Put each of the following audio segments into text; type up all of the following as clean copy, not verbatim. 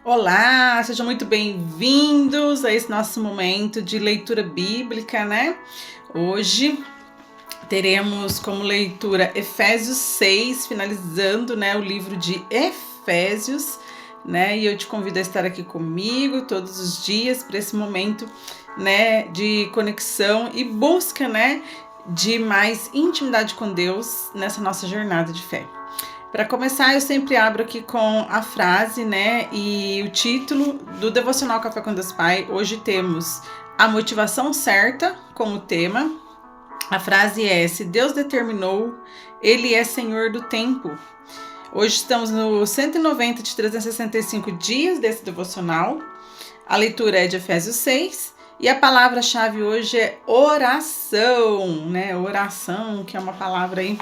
Olá, sejam muito bem-vindos a esse nosso momento de leitura bíblica, né? Hoje teremos como leitura Efésios 6, finalizando, né, o livro de Efésios, né? E eu te convido a estar aqui comigo todos os dias para esse momento, né, de conexão e busca, né, de mais intimidade com Deus nessa nossa jornada de fé. Para começar, eu sempre abro aqui com a frase, né, e o título do Devocional Café com Deus Pai. Hoje temos a motivação certa como tema. A frase é: se Deus determinou, Ele é Senhor do tempo. Hoje estamos no 190 de 365 dias desse devocional. A leitura é de Efésios 6 e a palavra-chave hoje é oração, né? Oração, que é uma palavra aí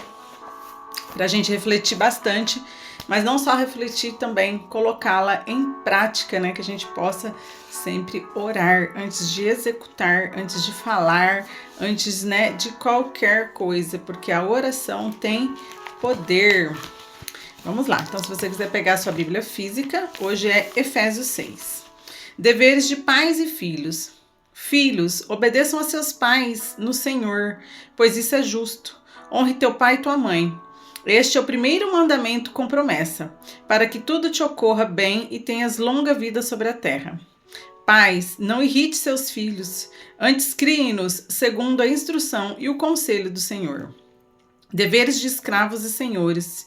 para a gente refletir bastante, mas não só refletir, também colocá-la em prática, né? Que a gente possa sempre orar antes de executar, antes de falar, antes, né, de qualquer coisa, porque a oração tem poder. Vamos lá, então se você quiser pegar a sua Bíblia física, hoje é Efésios 6. Deveres de pais e filhos. Filhos, obedeçam a seus pais no Senhor, pois isso é justo. Honre teu pai e tua mãe. Este é o primeiro mandamento com promessa, para que tudo te ocorra bem e tenhas longa vida sobre a terra. Pais, não irrite seus filhos, antes criem-nos segundo a instrução e o conselho do Senhor. Deveres de escravos e senhores.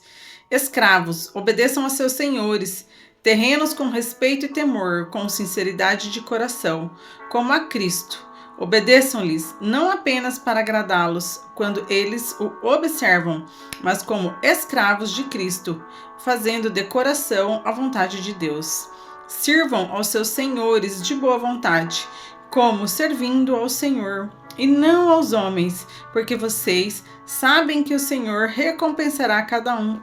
Escravos, obedeçam a seus senhores, terrenos com respeito e temor, com sinceridade de coração, como a Cristo. Obedeçam-lhes não apenas para agradá-los quando eles o observam, mas como escravos de Cristo, fazendo decoração à vontade de Deus. Sirvam aos seus senhores de boa vontade, como servindo ao Senhor e não aos homens, porque vocês sabem que o Senhor recompensará cada um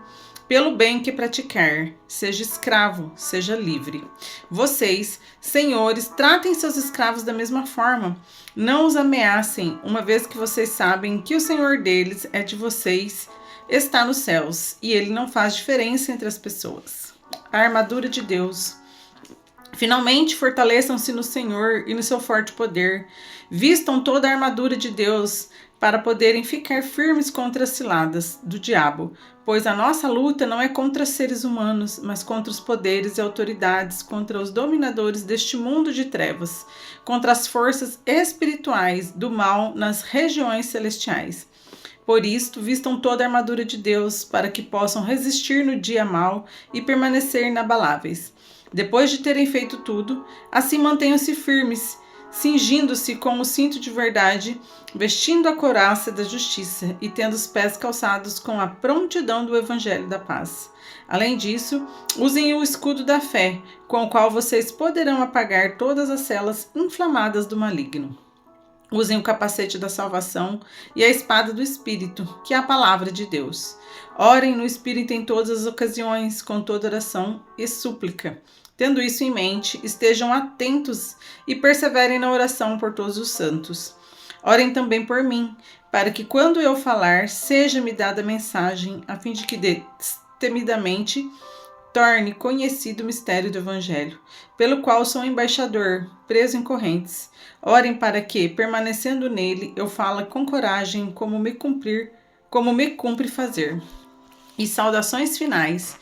pelo bem que praticar, seja escravo, seja livre. Vocês, senhores, tratem seus escravos da mesma forma. Não os ameacem, uma vez que vocês sabem que o Senhor deles é de vocês, está nos céus, e ele não faz diferença entre as pessoas. A armadura de Deus. Finalmente, fortaleçam-se no Senhor e no seu forte poder. Vistam toda a armadura de Deus para poderem ficar firmes contra as ciladas do diabo, pois a nossa luta não é contra seres humanos, mas contra os poderes e autoridades, contra os dominadores deste mundo de trevas, contra as forças espirituais do mal nas regiões celestiais. Por isto, vistam toda a armadura de Deus, para que possam resistir no dia mau e permanecer inabaláveis. Depois de terem feito tudo, assim mantenham-se firmes, cingindo-se com o cinto de verdade, vestindo a couraça da justiça e tendo os pés calçados com a prontidão do evangelho da paz. Além disso, usem o escudo da fé, com o qual vocês poderão apagar todas as celas inflamadas do maligno. Usem o capacete da salvação e a espada do Espírito, que é a palavra de Deus. Orem no Espírito em todas as ocasiões, com toda oração e súplica. Tendo isso em mente, estejam atentos e perseverem na oração por todos os santos. Orem também por mim, para que quando eu falar, seja-me dada a mensagem, a fim de que destemidamente torne conhecido o mistério do Evangelho, pelo qual sou embaixador, preso em correntes. Orem para que, permanecendo nele, eu fale com coragem como me cumpre fazer. E saudações finais.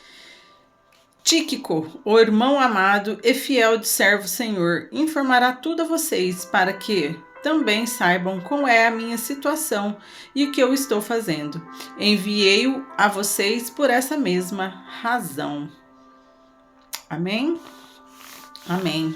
Tíquico, o irmão amado e fiel de servo Senhor, informará tudo a vocês, para que também saibam como é a minha situação e o que eu estou fazendo. Enviei-o a vocês por essa mesma razão. Amém? Amém.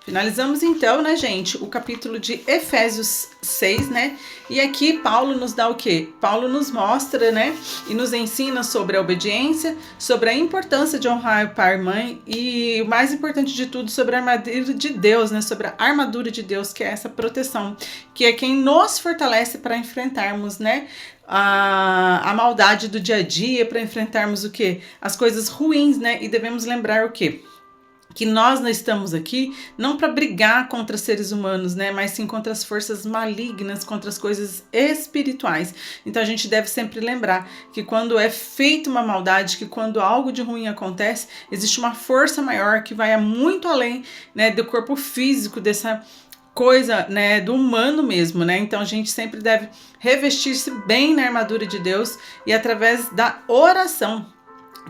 Finalizamos então, né, gente, o capítulo de Efésios 6, né? E aqui Paulo nos dá o quê? Paulo nos mostra, né, e nos ensina sobre a obediência, sobre a importância de honrar o pai e mãe e o mais importante de tudo, sobre a armadura de Deus, né, sobre a armadura de Deus, que é essa proteção, que é quem nos fortalece para enfrentarmos, né, a maldade do dia a dia, para enfrentarmos o quê? As coisas ruins, né? E devemos lembrar o quê? que nós não estamos aqui não para brigar contra seres humanos, né, mas sim contra as forças malignas, contra as coisas espirituais. Então a gente deve sempre lembrar que quando é feita uma maldade, que quando algo de ruim acontece, existe uma força maior que vai muito além, né, do corpo físico, dessa coisa, né, do humano mesmo, né? Então a gente sempre deve revestir-se bem na armadura de Deus e através da oração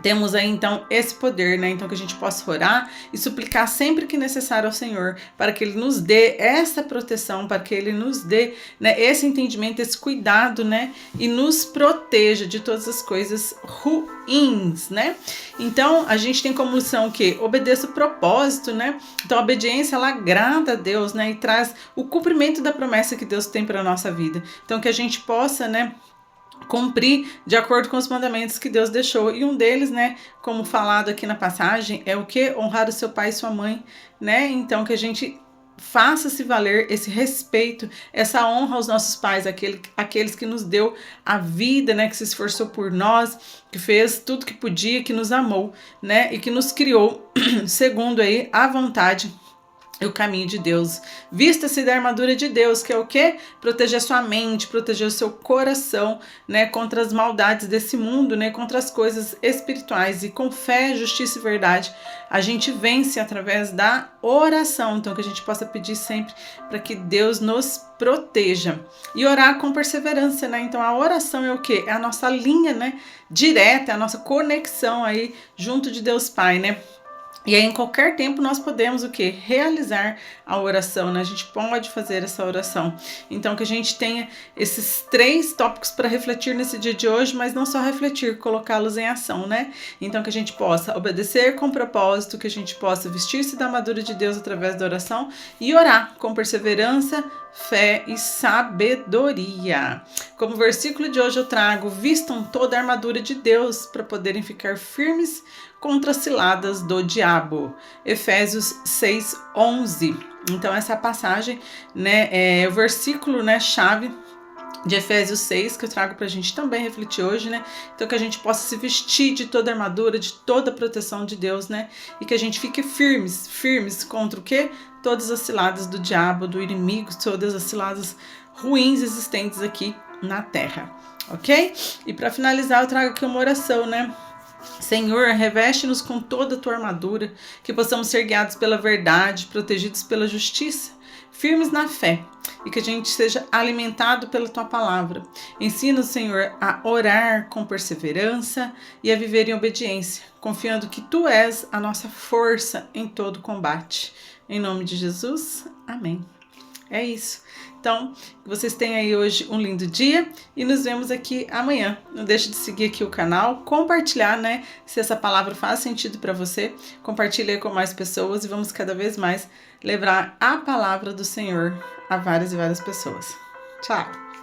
temos aí então esse poder, né? Então que a gente possa orar e suplicar sempre que necessário ao Senhor, para que Ele nos dê essa proteção, para que Ele nos dê, né, esse entendimento, esse cuidado, né? E nos proteja de todas as coisas ruins, né? Então a gente tem como missão o quê? Obedeça o propósito, né? Então a obediência ela agrada a Deus, né? E traz o cumprimento da promessa que Deus tem para a nossa vida. Então que a gente possa, né, cumprir de acordo com os mandamentos que Deus deixou. E um deles, né, como falado aqui na passagem, é o que? Honrar o seu pai e sua mãe, né? Então que a gente faça-se valer esse respeito, essa honra aos nossos pais, aqueles que nos deu a vida, né, que se esforçou por nós, que fez tudo que podia, que nos amou, né, e que nos criou segundo aí a vontade e o caminho de Deus. Vista-se da armadura de Deus, que é o quê? Proteger a sua mente, proteger o seu coração, né, contra as maldades desse mundo, né, contra as coisas espirituais. E com fé, justiça e verdade, a gente vence através da oração. Então que a gente possa pedir sempre para que Deus nos proteja. E orar com perseverança, né? Então a oração é o quê? É a nossa linha, né, direta, é a nossa conexão aí junto de Deus Pai, né? E aí, em qualquer tempo, nós podemos o quê? Realizar a oração, né? A gente pode fazer essa oração. Então, que a gente tenha esses 3 tópicos para refletir nesse dia de hoje, mas não só refletir, colocá-los em ação, né? Então, que a gente possa obedecer com propósito, que a gente possa vestir-se da armadura de Deus através da oração e orar com perseverança, fé e sabedoria. Como versículo de hoje eu trago: vistam toda a armadura de Deus para poderem ficar firmes contra as ciladas do diabo. Efésios 6:11. Então essa passagem, né, é o versículo, né, chave de Efésios 6, que eu trago pra gente também refletir hoje, né? Então que a gente possa se vestir de toda a armadura, de toda a proteção de Deus, né? E que a gente fique firmes contra o quê? Todas as ciladas do diabo, do inimigo, todas as ciladas ruins existentes aqui na terra, ok? E para finalizar eu trago aqui uma oração, né? Senhor, reveste-nos com toda a tua armadura, que possamos ser guiados pela verdade, protegidos pela justiça, firmes na fé, e que a gente seja alimentado pela tua palavra. Ensina-nos, Senhor, a orar com perseverança e a viver em obediência, confiando que tu és a nossa força em todo combate. Em nome de Jesus, amém. É isso. Então, que vocês tenham aí hoje um lindo dia e nos vemos aqui amanhã. Não deixe de seguir aqui o canal, compartilhar, né? Se essa palavra faz sentido para você, compartilhe aí com mais pessoas e vamos cada vez mais levar a palavra do Senhor a várias e várias pessoas. Tchau!